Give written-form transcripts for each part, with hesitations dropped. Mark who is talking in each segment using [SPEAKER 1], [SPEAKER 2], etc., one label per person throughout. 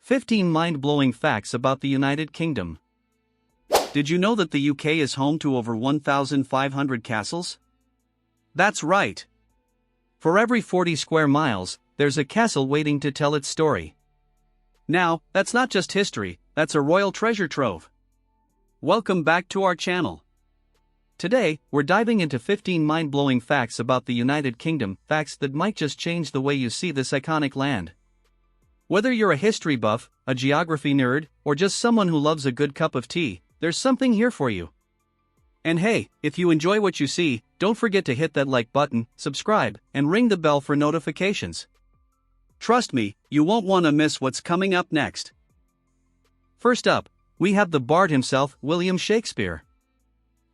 [SPEAKER 1] 15 mind-blowing facts about the United Kingdom. Did you know that the UK is home to over 1,500 castles? That's right. For every 40 square miles, there's a castle waiting to tell its story. Now, that's not just history, that's a royal treasure trove. Welcome back to our channel. Today, we're diving into 15 mind-blowing facts about the United Kingdom, facts that might just change the way you see this iconic land. Whether you're a history buff, a geography nerd, or just someone who loves a good cup of tea, there's something here for you. And hey, if you enjoy what you see, don't forget to hit that like button, subscribe, and ring the bell for notifications. Trust me, you won't want to miss what's coming up next. First up, we have the bard himself, William Shakespeare.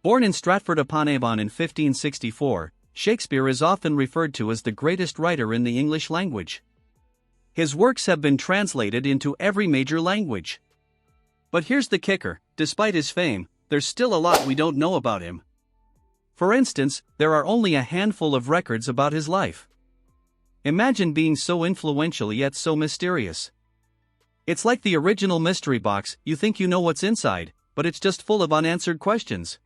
[SPEAKER 1] Born in Stratford-upon-Avon in 1564, Shakespeare is often referred to as the greatest writer in the English language. His works have been translated into every major language. But here's the kicker, despite his fame, there's still a lot we don't know about him. For instance, there are only a handful of records about his life. Imagine being so influential yet so mysterious. It's like the original mystery box, you think you know what's inside, but it's just full of unanswered questions.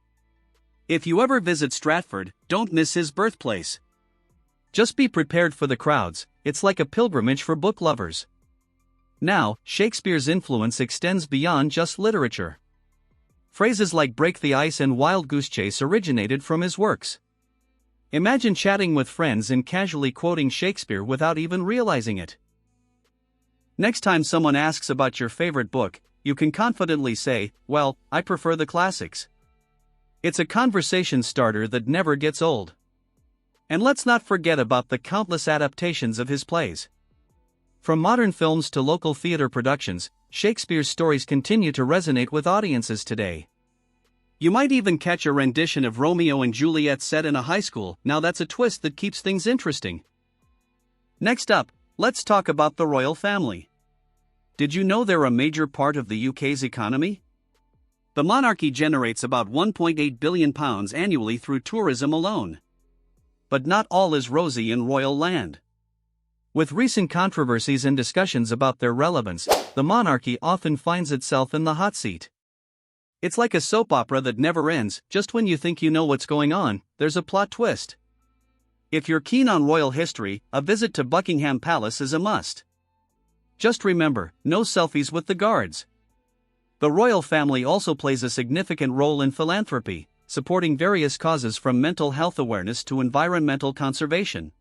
[SPEAKER 1] If you ever visit Stratford, don't miss his birthplace. Just be prepared for the crowds, it's like a pilgrimage for book lovers. Now, Shakespeare's influence extends beyond just literature. Phrases like break the ice and wild goose chase originated from his works. Imagine chatting with friends and casually quoting Shakespeare without even realizing it. Next time someone asks about your favorite book, you can confidently say, "Well, I prefer the classics." It's a conversation starter that never gets old. And let's not forget about the countless adaptations of his plays. From modern films to local theater productions, Shakespeare's stories continue to resonate with audiences today. You might even catch a rendition of Romeo and Juliet set in a high school. Now that's a twist that keeps things interesting. Next up, let's talk about the royal family. Did you know they're a major part of the UK's economy? The monarchy generates about £1.8 billion annually through tourism alone. But not all is rosy in royal land. With recent controversies and discussions about their relevance, the monarchy often finds itself in the hot seat. It's like a soap opera that never ends. Just when you think you know what's going on, there's a plot twist. If you're keen on royal history, a visit to Buckingham Palace is a must. Just remember, no selfies with the guards. The royal family also plays a significant role in philanthropy, supporting various causes from mental health awareness to environmental conservation.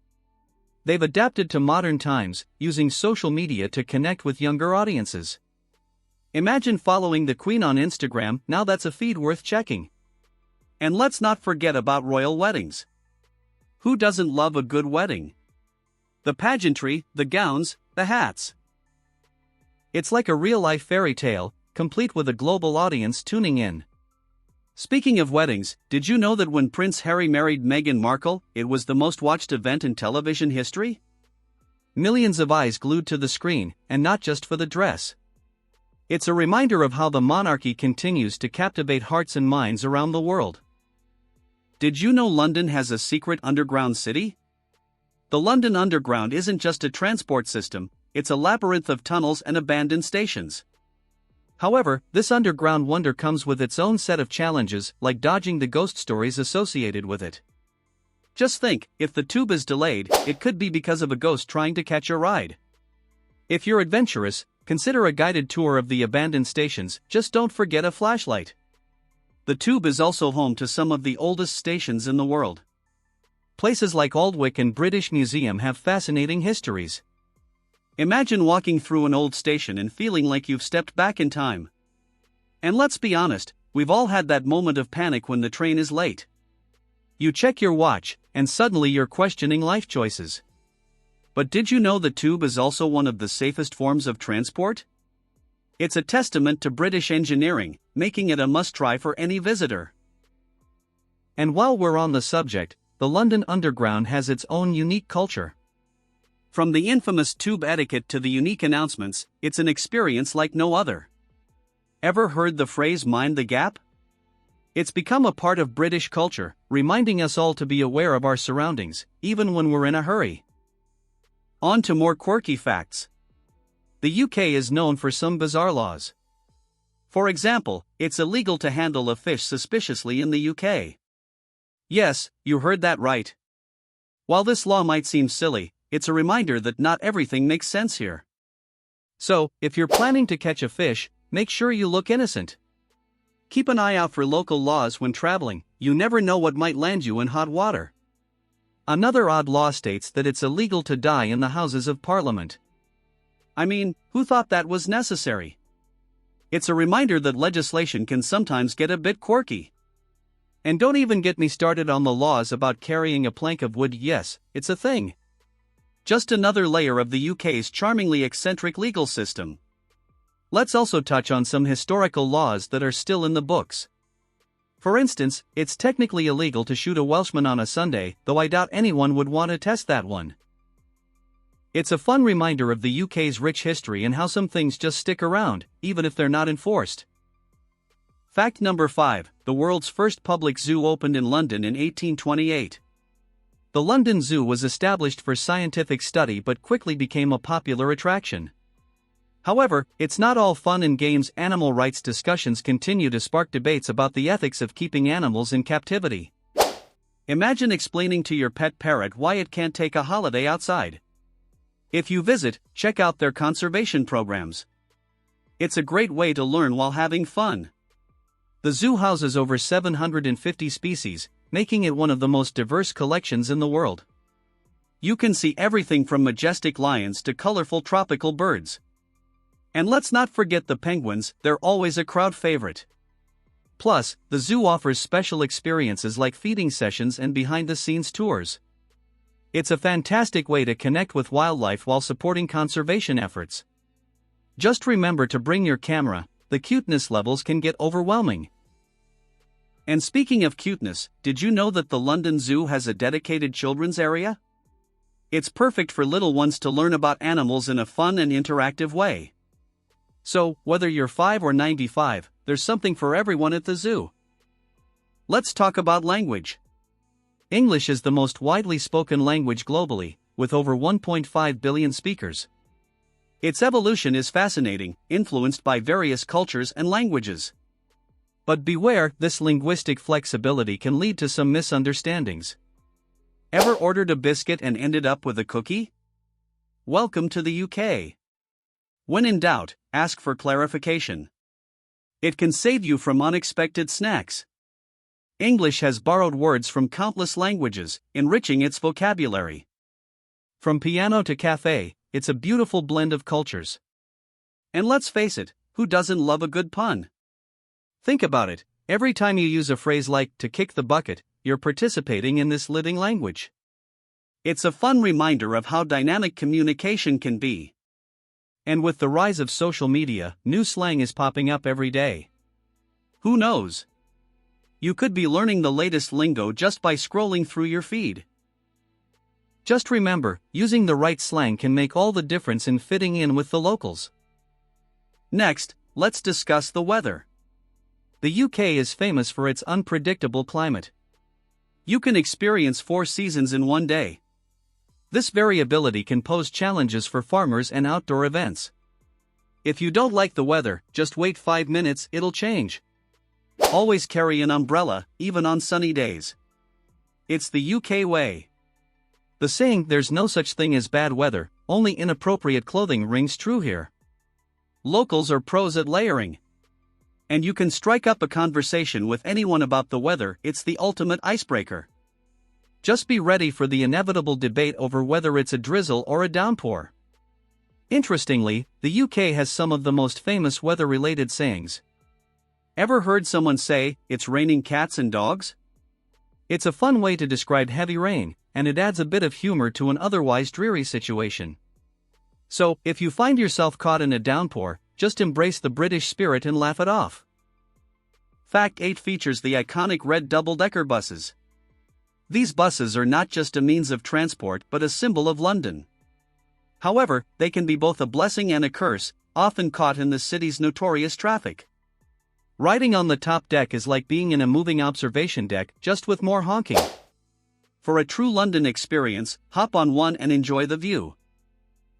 [SPEAKER 1] They've adapted to modern times, using social media to connect with younger audiences. Imagine following the Queen on Instagram, now that's a feed worth checking. And let's not forget about royal weddings. Who doesn't love a good wedding? The pageantry, the gowns, the hats. It's like a real-life fairy tale, complete with a global audience tuning in. Speaking of weddings, did you know that when Prince Harry married Meghan Markle, it was the most watched event in television history? Millions of eyes glued to the screen, and not just for the dress. It's a reminder of how the monarchy continues to captivate hearts and minds around the world. Did you know London has a secret underground city? The London Underground isn't just a transport system, it's a labyrinth of tunnels and abandoned stations. However, this underground wonder comes with its own set of challenges, like dodging the ghost stories associated with it. Just think, if the tube is delayed, it could be because of a ghost trying to catch a ride. If you're adventurous, consider a guided tour of the abandoned stations, just don't forget a flashlight. The tube is also home to some of the oldest stations in the world. Places like Aldwych and British Museum have fascinating histories. Imagine walking through an old station and feeling like you've stepped back in time. And let's be honest, we've all had that moment of panic when the train is late. You check your watch, and suddenly you're questioning life choices. But did you know the tube is also one of the safest forms of transport? It's a testament to British engineering, making it a must-try for any visitor. And while we're on the subject, the London Underground has its own unique culture. From the infamous tube etiquette to the unique announcements, it's an experience like no other. Ever heard the phrase "mind the gap"? It's become a part of British culture, reminding us all to be aware of our surroundings, even when we're in a hurry. On to more quirky facts. The UK is known for some bizarre laws. For example, it's illegal to handle a fish suspiciously in the UK. Yes, you heard that right. While this law might seem silly, it's a reminder that not everything makes sense here. So, if you're planning to catch a fish, make sure you look innocent. Keep an eye out for local laws when traveling, you never know what might land you in hot water. Another odd law states that it's illegal to die in the Houses of Parliament. I mean, who thought that was necessary? It's a reminder that legislation can sometimes get a bit quirky. And don't even get me started on the laws about carrying a plank of wood. Yes, it's a thing. Just another layer of the UK's charmingly eccentric legal system. Let's also touch on some historical laws that are still in the books. For instance, it's technically illegal to shoot a Welshman on a Sunday, though I doubt anyone would want to test that one. It's a fun reminder of the UK's rich history and how some things just stick around, even if they're not enforced. Fact number 5, the world's first public zoo opened in London in 1828. The London Zoo was established for scientific study but quickly became a popular attraction. However, it's not all fun and games. Animal rights discussions continue to spark debates about the ethics of keeping animals in captivity. Imagine explaining to your pet parrot why it can't take a holiday outside. If you visit, check out their conservation programs. It's a great way to learn while having fun. The zoo houses over 750 species, making it one of the most diverse collections in the world. You can see everything from majestic lions to colorful tropical birds. And let's not forget the penguins, they're always a crowd favorite. Plus, the zoo offers special experiences like feeding sessions and behind-the-scenes tours. It's a fantastic way to connect with wildlife while supporting conservation efforts. Just remember to bring your camera, the cuteness levels can get overwhelming. And speaking of cuteness, did you know that the London Zoo has a dedicated children's area? It's perfect for little ones to learn about animals in a fun and interactive way. So, whether you're 5 or 95, there's something for everyone at the zoo. Let's talk about language. English is the most widely spoken language globally, with over 1.5 billion speakers. Its evolution is fascinating, influenced by various cultures and languages. But beware, this linguistic flexibility can lead to some misunderstandings. Ever ordered a biscuit and ended up with a cookie? Welcome to the UK. When in doubt, ask for clarification. It can save you from unexpected snacks. English has borrowed words from countless languages, enriching its vocabulary. From piano to cafe, it's a beautiful blend of cultures. And let's face it, who doesn't love a good pun? Think about it, every time you use a phrase like to kick the bucket, you're participating in this living language. It's a fun reminder of how dynamic communication can be. And with the rise of social media, new slang is popping up every day. Who knows? You could be learning the latest lingo just by scrolling through your feed. Just remember, using the right slang can make all the difference in fitting in with the locals. Next, let's discuss the weather. The UK is famous for its unpredictable climate. You can experience 4 seasons in one day. This variability can pose challenges for farmers and outdoor events. If you don't like the weather, just wait 5 minutes, it'll change. Always carry an umbrella, even on sunny days. It's the UK way. The saying, "there's no such thing as bad weather, only inappropriate clothing," rings true here. Locals are pros at layering. And you can strike up a conversation with anyone about the weather. It's the ultimate icebreaker. Just be ready for the inevitable debate over whether it's a drizzle or a downpour. Interestingly, the UK has some of the most famous weather-related sayings. Ever heard someone say, "It's raining cats and dogs"? It's a fun way to describe heavy rain, and it adds a bit of humor to an otherwise dreary situation. So, if you find yourself caught in a downpour, just embrace the British spirit and laugh it off. Fact 8 features the iconic red double-decker buses. These buses are not just a means of transport but a symbol of London. However, they can be both a blessing and a curse, often caught in the city's notorious traffic. Riding on the top deck is like being in a moving observation deck, just with more honking. For a true London experience, hop on one and enjoy the view.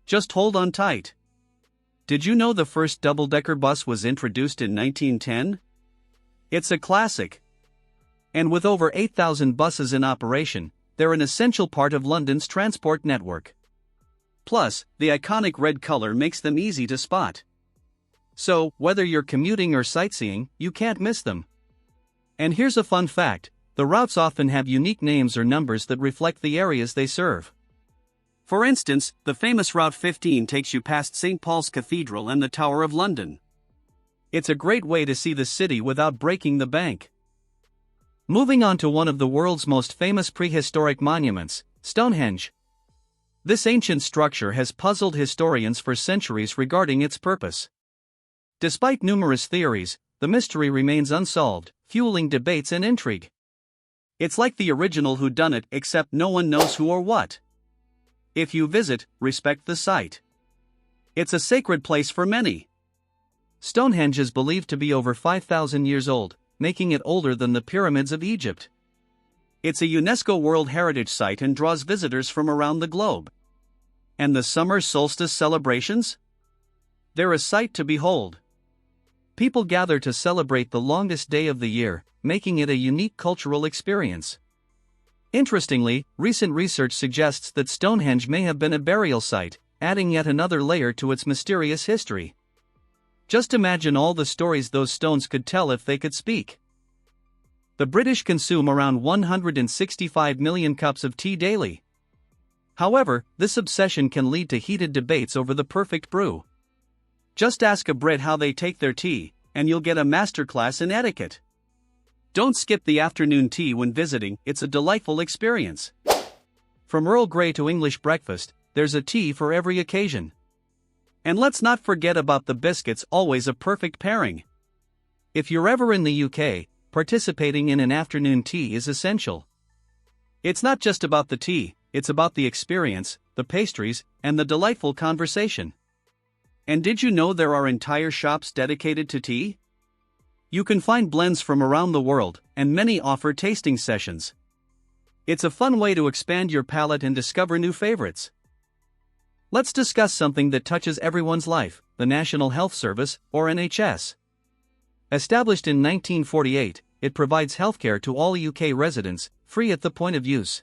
[SPEAKER 1] Just hold on tight. Did you know the first double-decker bus was introduced in 1910? It's a classic. And with over 8,000 buses in operation, they're an essential part of London's transport network. Plus, the iconic red color makes them easy to spot. So, whether you're commuting or sightseeing, you can't miss them. And here's a fun fact: the routes often have unique names or numbers that reflect the areas they serve. For instance, the famous Route 15 takes you past St. Paul's Cathedral and the Tower of London. It's a great way to see the city without breaking the bank. Moving on to one of the world's most famous prehistoric monuments, Stonehenge. This ancient structure has puzzled historians for centuries regarding its purpose. Despite numerous theories, the mystery remains unsolved, fueling debates and intrigue. It's like the original whodunit, except no one knows who or what. If you visit, respect the site. It's a sacred place for many. Stonehenge is believed to be over 5,000 years old, making it older than the pyramids of Egypt. It's a UNESCO World Heritage Site and draws visitors from around the globe. And the summer solstice celebrations? They're a sight to behold. People gather to celebrate the longest day of the year, making it a unique cultural experience. Interestingly, recent research suggests that Stonehenge may have been a burial site, adding yet another layer to its mysterious history. Just imagine all the stories those stones could tell if they could speak. The British consume around 165 million cups of tea daily. However, this obsession can lead to heated debates over the perfect brew. Just ask a Brit how they take their tea, and you'll get a masterclass in etiquette. Don't skip the afternoon tea when visiting, it's a delightful experience. From Earl Grey to English breakfast, there's a tea for every occasion. And let's not forget about the biscuits, always a perfect pairing. If you're ever in the UK, participating in an afternoon tea is essential. It's not just about the tea, it's about the experience, the pastries, and the delightful conversation. And did you know there are entire shops dedicated to tea? You can find blends from around the world, and many offer tasting sessions. It's a fun way to expand your palate and discover new favorites. Let's discuss something that touches everyone's life: the National Health Service, or NHS. Established in 1948, it provides healthcare to all UK residents, free at the point of use.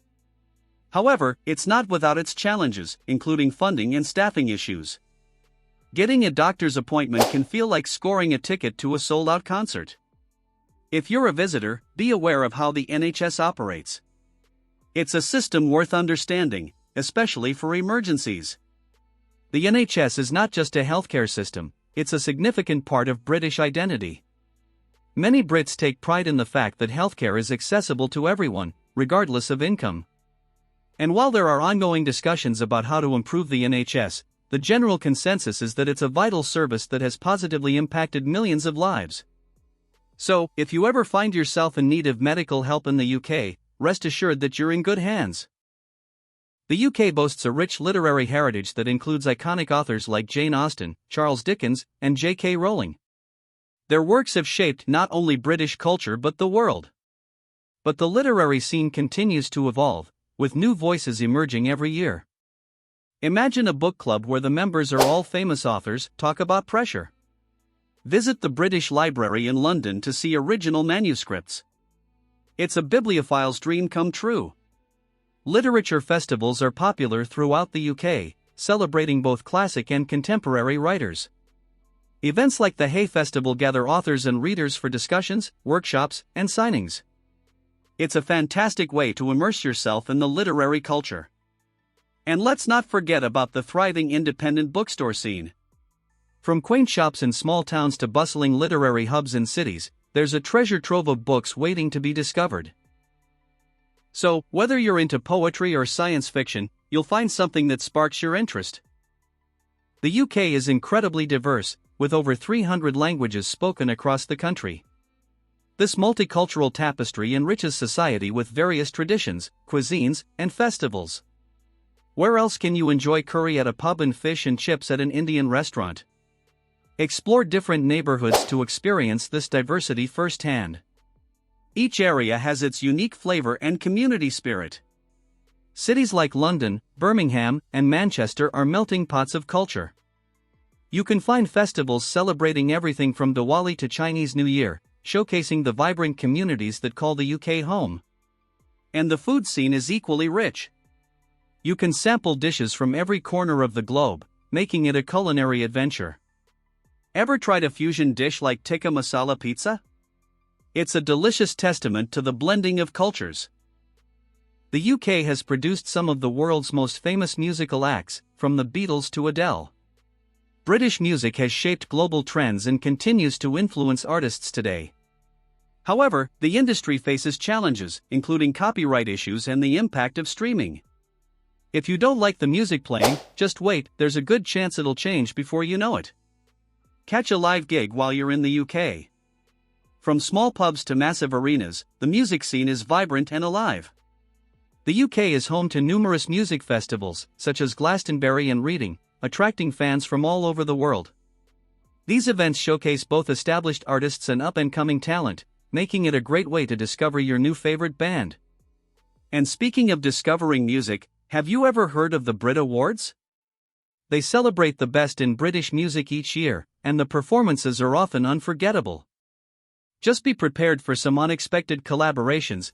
[SPEAKER 1] However, it's not without its challenges, including funding and staffing issues. Getting a doctor's appointment can feel like scoring a ticket to a sold-out concert. If you're a visitor, be aware of how the NHS operates. It's a system worth understanding, especially for emergencies. The NHS is not just a healthcare system, it's a significant part of British identity. Many Brits take pride in the fact that healthcare is accessible to everyone, regardless of income. And while there are ongoing discussions about how to improve the NHS, the general consensus is that it's a vital service that has positively impacted millions of lives. So, if you ever find yourself in need of medical help in the UK, rest assured that you're in good hands. The UK boasts a rich literary heritage that includes iconic authors like Jane Austen, Charles Dickens, and J.K. Rowling. Their works have shaped not only British culture but the world. But the literary scene continues to evolve, with new voices emerging every year. Imagine a book club where the members are all famous authors. Talk about pressure. Visit the British Library in London to see original manuscripts. It's a bibliophile's dream come true. Literature festivals are popular throughout the UK, celebrating both classic and contemporary writers. Events like the Hay Festival gather authors and readers for discussions, workshops, and signings. It's a fantastic way to immerse yourself in the literary culture. And let's not forget about the thriving independent bookstore scene. From quaint shops in small towns to bustling literary hubs in cities, there's a treasure trove of books waiting to be discovered. So, whether you're into poetry or science fiction, you'll find something that sparks your interest. The UK is incredibly diverse, with over 300 languages spoken across the country. This multicultural tapestry enriches society with various traditions, cuisines, and festivals. Where else can you enjoy curry at a pub and fish and chips at an Indian restaurant? Explore different neighborhoods to experience this diversity firsthand. Each area has its unique flavor and community spirit. Cities like London, Birmingham, and Manchester are melting pots of culture. You can find festivals celebrating everything from Diwali to Chinese New Year, showcasing the vibrant communities that call the UK home. And the food scene is equally rich. You can sample dishes from every corner of the globe, making it a culinary adventure. Ever tried a fusion dish like tikka masala pizza? It's a delicious testament to the blending of cultures. The UK has produced some of the world's most famous musical acts, from the Beatles to Adele. British music has shaped global trends and continues to influence artists today. However, the industry faces challenges, including copyright issues and the impact of streaming. If you don't like the music playing, just wait, there's a good chance it'll change before you know it. Catch a live gig while you're in the UK. From small pubs to massive arenas, the music scene is vibrant and alive. The UK is home to numerous music festivals, such as Glastonbury and Reading, attracting fans from all over the world. These events showcase both established artists and up-and-coming talent, making it a great way to discover your new favorite band. And speaking of discovering music, have you ever heard of the Brit Awards? They celebrate the best in British music each year, and the performances are often unforgettable. Just be prepared for some unexpected collaborations,